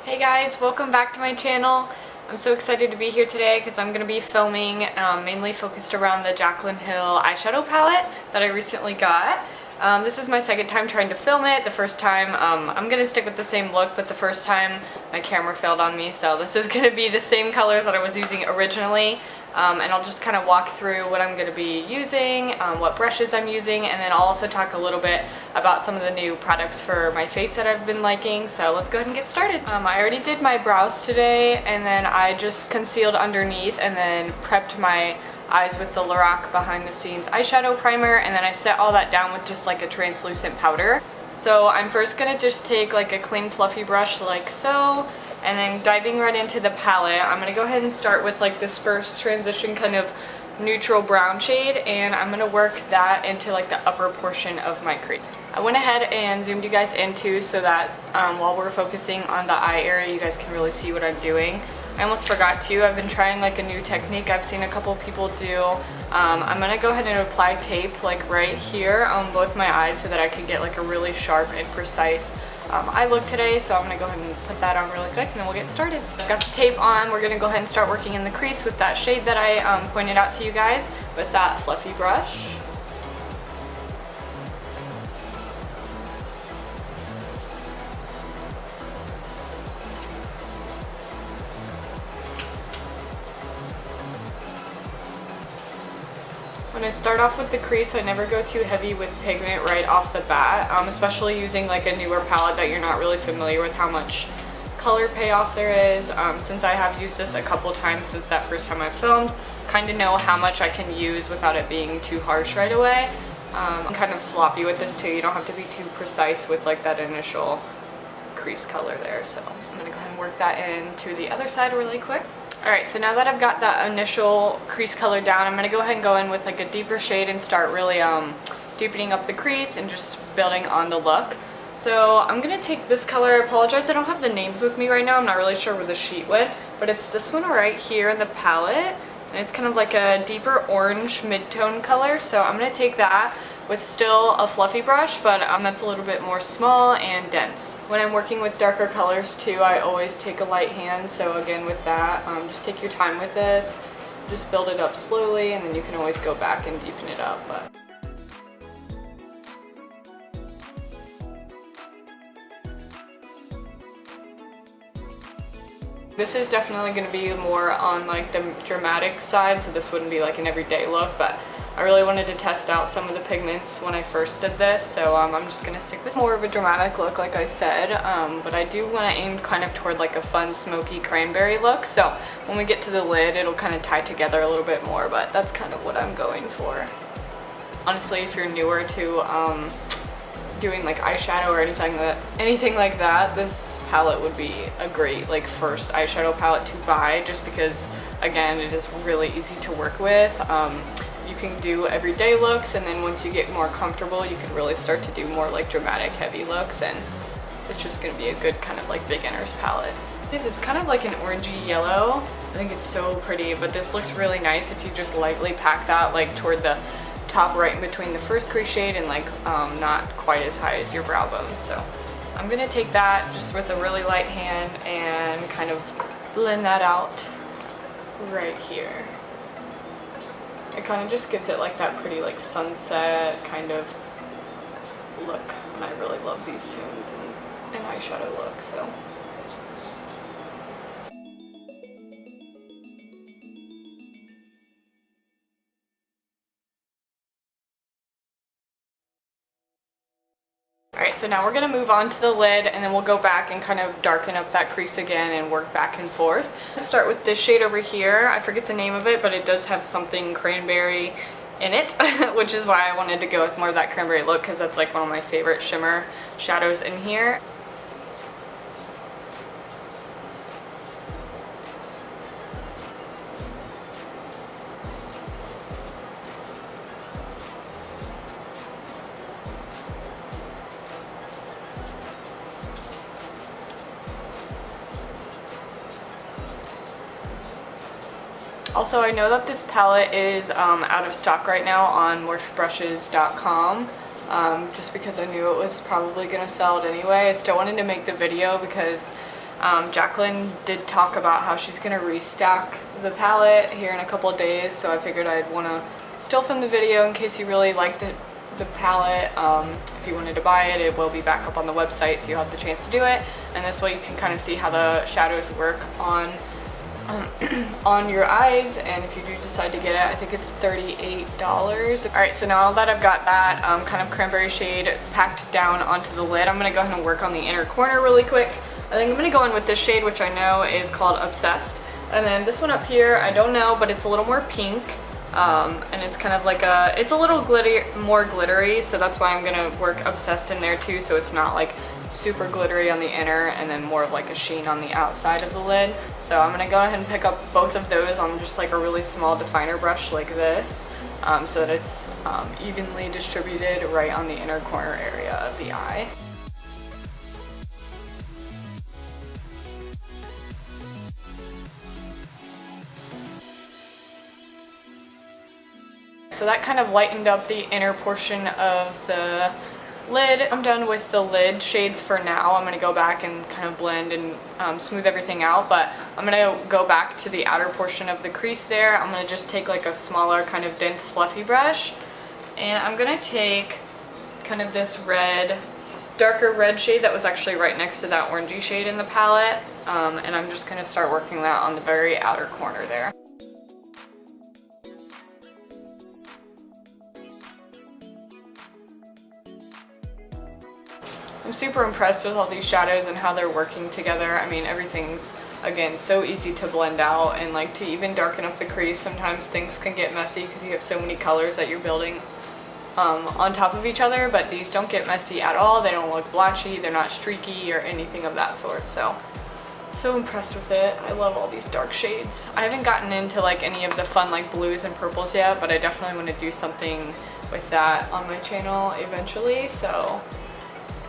Hey guys, welcome back to my channel. I'm so excited to be here today because I'm going to be filming mainly focused around the Jaclyn Hill eyeshadow palette that I recently got. This is my second time trying to film it. The first time, I'm going to stick with the same look, but the first time my camera failed on me, so this is going to be the same colors that I was using originally. And I'll just kind of walk through what I'm going to be using, what brushes I'm using, and then I'll also talk a little bit about some of the new products for my face that I've been liking. So let's go ahead and get started. I already did my brows today, and then I just concealed underneath and then prepped my eyes with the Lorac Behind the Scenes eyeshadow primer, and then I set all that down with just like a translucent powder. So I'm first going to just take like a clean fluffy brush like so, and then diving right into the palette, I'm going to go ahead and start with like this first transition kind of neutral brown shade, and I'm going to work that into like the upper portion of my crease. I went ahead and zoomed you guys in too so that while we're focusing on the eye area you guys can really see what I'm doing. I almost forgot to, I've been trying like a new technique I've seen a couple people do. I'm going to go ahead and apply tape like right here on both my eyes so that I can get like a really sharp and precise eye look today. So I'm going to go ahead and put that on really quick and then we'll get started. I've got the tape on. We're going to go ahead and start working in the crease with that shade that I pointed out to you guys with that fluffy brush. When I start off with the crease, I never go too heavy with pigment right off the bat, especially using like a newer palette that you're not really familiar with how much color payoff there is. Since I have used this a couple times since that first time I filmed, kind of know how much I can use without it being too harsh right away. I'm kind of sloppy with this too. You don't have to be too precise with like that initial crease color there. So I'm gonna go ahead and work that into the other side really quick. Alright, so now that I've got that initial crease color down, I'm going to go ahead and go in with like a deeper shade and start really deepening up the crease and just building on the look. So I'm going to take this color. I apologize, I don't have the names with me right now. I'm not really sure where the sheet went, but it's this one right here in the palette. And it's kind of like a deeper orange mid-tone color. So I'm going to take that with still a fluffy brush, but that's a little bit more small and dense. When I'm working with darker colors too, I always take a light hand. So again with that, just take your time with this. Just build it up slowly and then you can always go back and deepen it up. But this is definitely going to be more on like the dramatic side, so this wouldn't be like an everyday look, but I really wanted to test out some of the pigments when I first did this, so I'm just going to stick with more of a dramatic look like I said, but I do want to aim kind of toward like a fun smoky cranberry look, so when we get to the lid it'll kind of tie together a little bit more, but that's kind of what I'm going for. Honestly, if you're newer to doing like eyeshadow or anything like that, this palette would be a great like first eyeshadow palette to buy, just because again it is really easy to work with. You can do everyday looks, and then once you get more comfortable you can really start to do more like dramatic heavy looks, and it's just going to be a good kind of like beginner's palette. It's kind of like an orangey yellow. I think it's so pretty, but this looks really nice if you just lightly pack that like toward the top right in between the first crease shade and like not quite as high as your brow bone. So I'm gonna take that just with a really light hand and kind of blend that out right here. It kind of just gives it like that pretty like sunset kind of look, and I really love these tones and an eyeshadow look. So alright, so now we're going to move on to the lid, and then we'll go back and kind of darken up that crease again and work back and forth. Let's start with this shade over here. I forget the name of it, but it does have something cranberry in it, which is why I wanted to go with more of that cranberry look, because that's like one of my favorite shimmer shadows in here. Also, I know that this palette is out of stock right now on morphebrushes.com. just because I knew it was probably going to sell it anyway. I still wanted to make the video because Jaclyn did talk about how she's gonna restock the palette here in a couple of days, so I figured I'd want to still film the video in case you really liked the palette. If you wanted to buy it, it will be back up on the website, so you'll have the chance to do it. And this way you can kind of see how the shadows work on on your eyes, and if you do decide to get it, I think it's $38. Alright, so now that I've got that kind of cranberry shade packed down onto the lid, I'm going to go ahead and work on the inner corner really quick. I think I'm going to go in with this shade, which I know is called Obsessed. And then this one up here, I don't know, but it's a little more pink. And it's kind of like it's a little more glittery, so that's why I'm going to work Obsessed in there too, so it's not like super glittery on the inner and then more of like a sheen on the outside of the lid. So I'm going to go ahead and pick up both of those on just like a really small definer brush like this, so that it's evenly distributed right on the inner corner area of the eye. So that kind of lightened up the inner portion of the lid. I'm done with the lid shades for now. I'm going to go back and kind of blend and smooth everything out, but I'm going to go back to the outer portion of the crease there. I'm going to just take like a smaller kind of dense fluffy brush, and I'm going to take kind of this darker red shade that was actually right next to that orangey shade in the palette, and I'm just going to start working that on the very outer corner there. I'm super impressed with all these shadows and how they're working together. I mean, everything's, again, so easy to blend out, and like to even darken up the crease, sometimes things can get messy because you have so many colors that you're building on top of each other, but these don't get messy at all. They don't look blotchy, they're not streaky or anything of that sort. So impressed with it. I love all these dark shades. I haven't gotten into like any of the fun like blues and purples yet, but I definitely want to do something with that on my channel eventually. So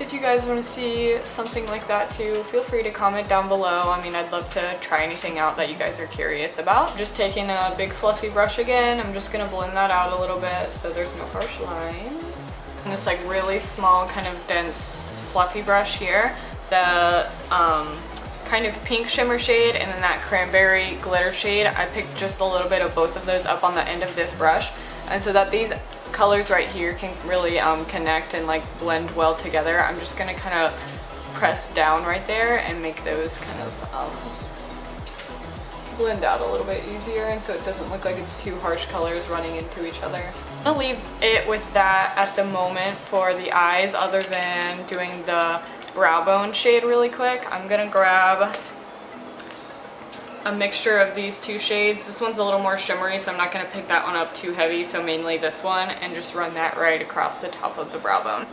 if you guys want to see something like that too, feel free to comment down below. I mean, I'd love to try anything out that you guys are curious about. Just taking a big fluffy brush again, I'm just going to blend that out a little bit so there's no harsh lines. And this like really small kind of dense fluffy brush here, the kind of pink shimmer shade and then that cranberry glitter shade, I picked just a little bit of both of those up on the end of this brush, and so that these colors right here can really connect and like blend well together. I'm just gonna kind of press down right there and make those kind of blend out a little bit easier, and so it doesn't look like it's two harsh colors running into each other. I'm gonna leave it with that at the moment for the eyes, other than doing the brow bone shade really quick. I'm gonna grab a mixture of these two shades. This one's a little more shimmery, so I'm not going to pick that one up too heavy, so mainly this one, and just run that right across the top of the brow bone.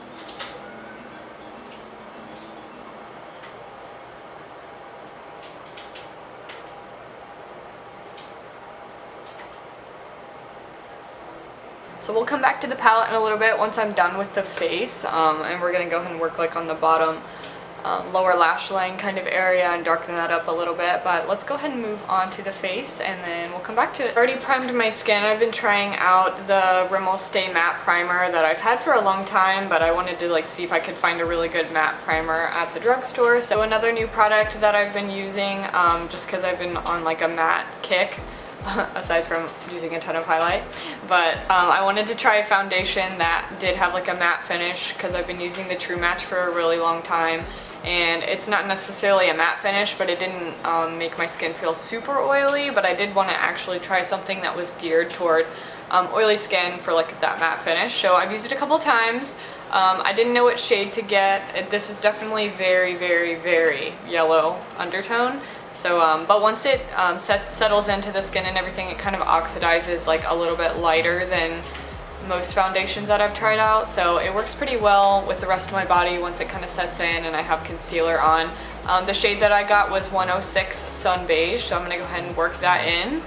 So we'll come back to the palette in a little bit once I'm done with the face, and we're going to go ahead and work like on the bottom lower lash line kind of area and darken that up a little bit. But let's go ahead and move on to the face, and then we'll come back to it. I already primed my skin. I've been trying out the Rimmel Stay Matte Primer that I've had for a long time, but I wanted to like see if I could find a really good matte primer at the drugstore. So another new product that I've been using, just because I've been on like a matte kick, aside from using a ton of highlight, but I wanted to try a foundation that did have like a matte finish, because I've been using the True Match for a really long time, and it's not necessarily a matte finish, but it didn't make my skin feel super oily. But I did want to actually try something that was geared toward oily skin for like that matte finish. So I've used it a couple times. I didn't know what shade to get. This is definitely very, very, very yellow undertone. So, but once it settles into the skin and everything, it kind of oxidizes like a little bit lighter than most foundations that I've tried out. So it works pretty well with the rest of my body once it kind of sets in and I have concealer on. The shade that I got was 106 Sun Beige, so I'm going to go ahead and work that in.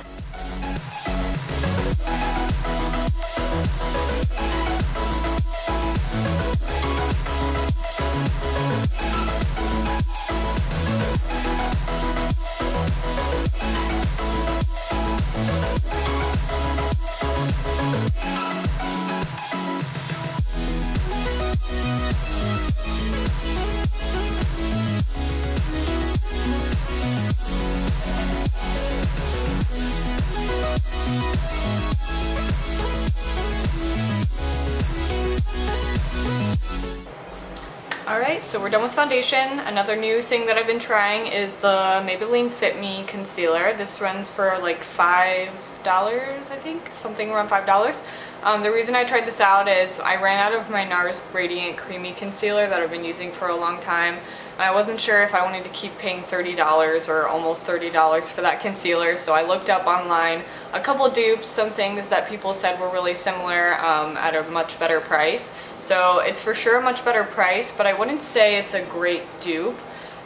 Alright, so we're done with foundation. Another new thing that I've been trying is the Maybelline Fit Me concealer. This runs for like $5, I think, something around $5. The reason I tried this out is I ran out of my NARS Radiant Creamy Concealer that I've been using for a long time. I wasn't sure if I wanted to keep paying $30 or almost $30 for that concealer, so I looked up online a couple dupes, some things that people said were really similar at a much better price. So it's for sure a much better price, but I wouldn't say it's a great dupe.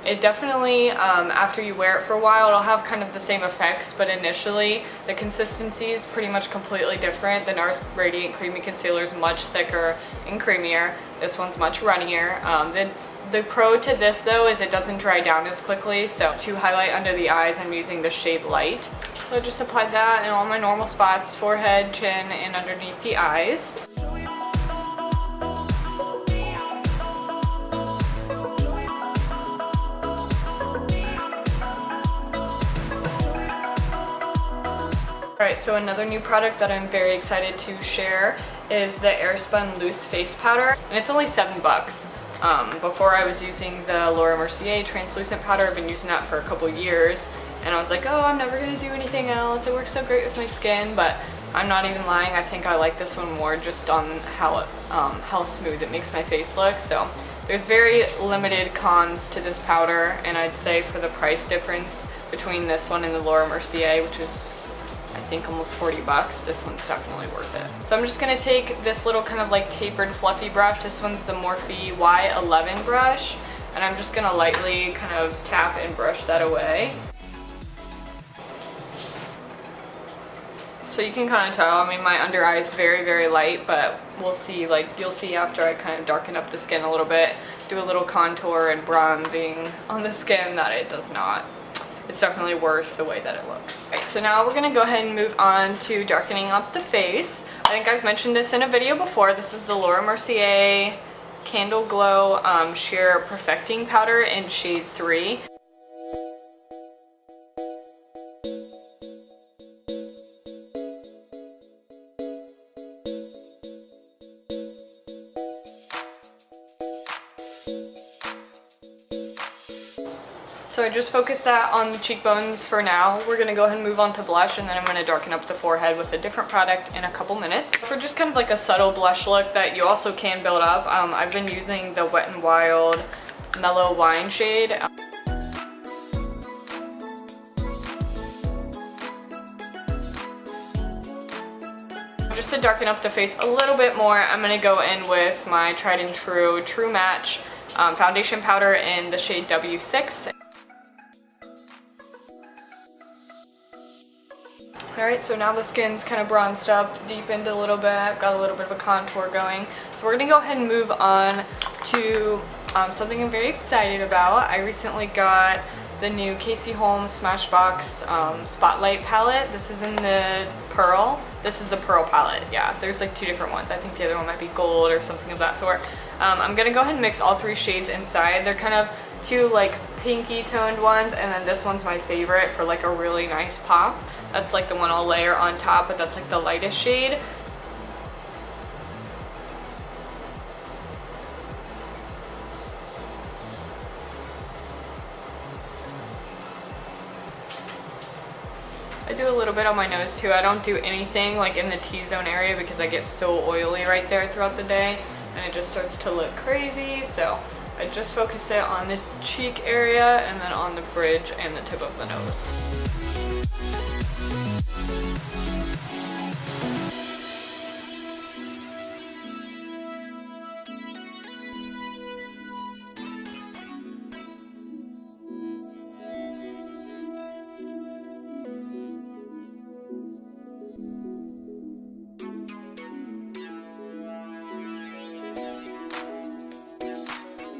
It definitely, after you wear it for a while, it'll have kind of the same effects, but initially the consistency is pretty much completely different. The NARS Radiant Creamy Concealer is much thicker and creamier. This one's much runnier. The pro to this though is it doesn't dry down as quickly, so to highlight under the eyes I'm using the shade Light. So I just applied that in all my normal spots, forehead, chin, and underneath the eyes. Alright, so another new product that I'm very excited to share is the Airspun Loose Face Powder, and it's only $7. Before I was using the Laura Mercier translucent powder. I've been using that for a couple years, and I was like, oh, I'm never gonna do anything else. It works so great with my skin, but I'm not even lying. I think I like this one more just on how smooth it makes my face look. So there's very limited cons to this powder, and I'd say for the price difference between this one and the Laura Mercier, which is I think almost $40, this one's definitely worth it. So I'm just gonna take this little kind of like tapered fluffy brush. This one's the Morphe Y11 brush, and I'm just gonna lightly kind of tap and brush that away. So you can kind of tell, I mean, my under eye is very, very light, but we'll see, like you'll see after I kind of darken up the skin a little bit, do a little contour and bronzing on the skin, that it does not. It's definitely worth the way that it looks. Right, so now we're gonna go ahead and move on to darkening up the face. I think I've mentioned this in a video before. This is the Laura Mercier Candle Glow Sheer Perfecting Powder in shade 3. So I just focused that on the cheekbones for now. We're gonna go ahead and move on to blush, and then I'm gonna darken up the forehead with a different product in a couple minutes. For just kind of like a subtle blush look that you also can build up, I've been using the Wet n Wild Mellow Wine shade. Just to darken up the face a little bit more, I'm gonna go in with my tried and true True Match foundation powder in the shade W6. Alright, so now the skin's kind of bronzed up, deepened a little bit. I've got a little bit of a contour going. So we're going to go ahead and move on to something I'm very excited about. I recently got the new Casey Holmes Smashbox Spotlight palette. This is in the Pearl. This is the Pearl palette, yeah. There's like two different ones. I think the other one might be gold or something of that sort. I'm going to go ahead and mix all three shades inside. They're kind of two like pinky toned ones, and then this one's my favorite for like a really nice pop. That's like the one I'll layer on top, but that's like the lightest shade. I do a little bit on my nose too. I don't do anything like in the T-zone area because I get so oily right there throughout the day, and it just starts to look crazy. So I just focus it on the cheek area and then on the bridge and the tip of the nose.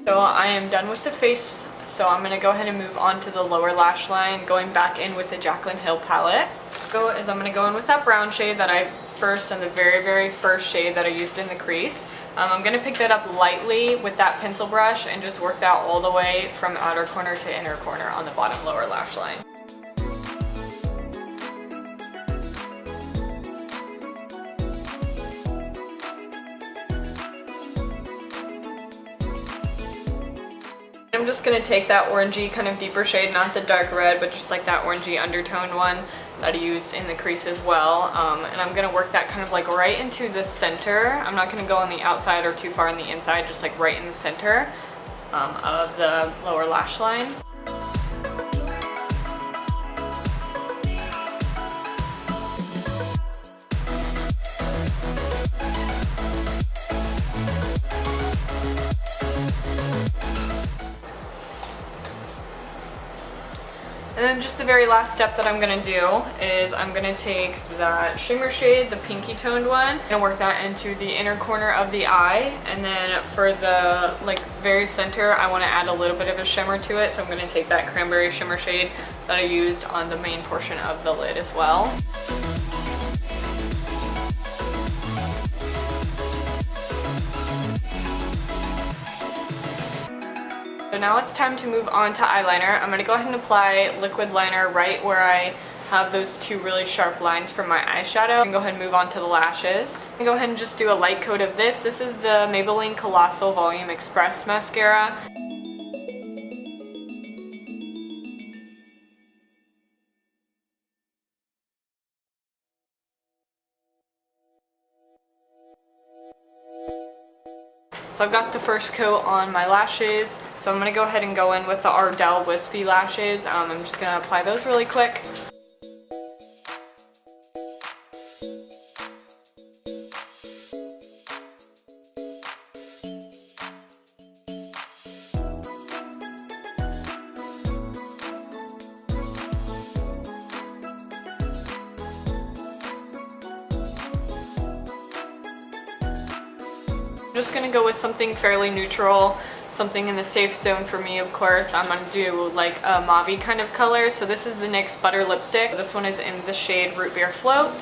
So I am done with the face, so I'm going to go ahead and move on to the lower lash line, going back in with the Jaclyn Hill palette. So I'm going to go in with that brown shade that I first, and the very, very first shade that I used in the crease. I'm going to pick that up lightly with that pencil brush and just work that all the way from outer corner to inner corner on the bottom lower lash line. just gonna take that orangey kind of deeper shade, not the dark red, but just like that orangey undertoned one that I used in the crease as well. And I'm gonna work that kind of like right into the center. I'm not gonna go on the outside or too far on the inside, just like right in the center of the lower lash line. And then just the very last step that I'm gonna do is I'm gonna take that shimmer shade, the pinky toned one, and work that into the inner corner of the eye. And then for the like very center, I wanna add a little bit of a shimmer to it. So I'm gonna take that cranberry shimmer shade that I used on the main portion of the lid as well. So now it's time to move on to eyeliner. I'm gonna go ahead and apply liquid liner right where I have those two really sharp lines for my eyeshadow. And go ahead and move on to the lashes. I'm gonna go ahead and just do a light coat of this. This is the Maybelline Colossal Volume Express mascara. So I've got the first coat on my lashes, so I'm going to go ahead and go in with the Ardell Wispy lashes. I'm just going to apply those really quick. I'm just gonna go with something fairly neutral, something in the safe zone for me, of course. I'm gonna do like a mauve kind of color. So this is the NYX Butter Lipstick. This one is in the shade Root Beer Float.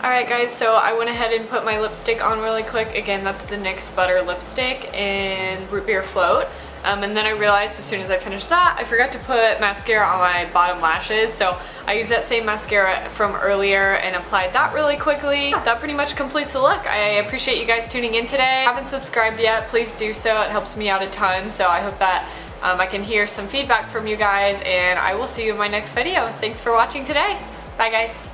Alright guys, so I went ahead and put my lipstick on really quick. Again, that's the NYX Butter Lipstick in Root Beer Float. And then I realized as soon as I finished that, I forgot to put mascara on my bottom lashes. So I used that same mascara from earlier and applied that really quickly. That pretty much completes the look. I appreciate you guys tuning in today. If you haven't subscribed yet, please do so. It helps me out a ton. So I hope that I can hear some feedback from you guys, and I will see you in my next video. Thanks for watching today. Bye guys.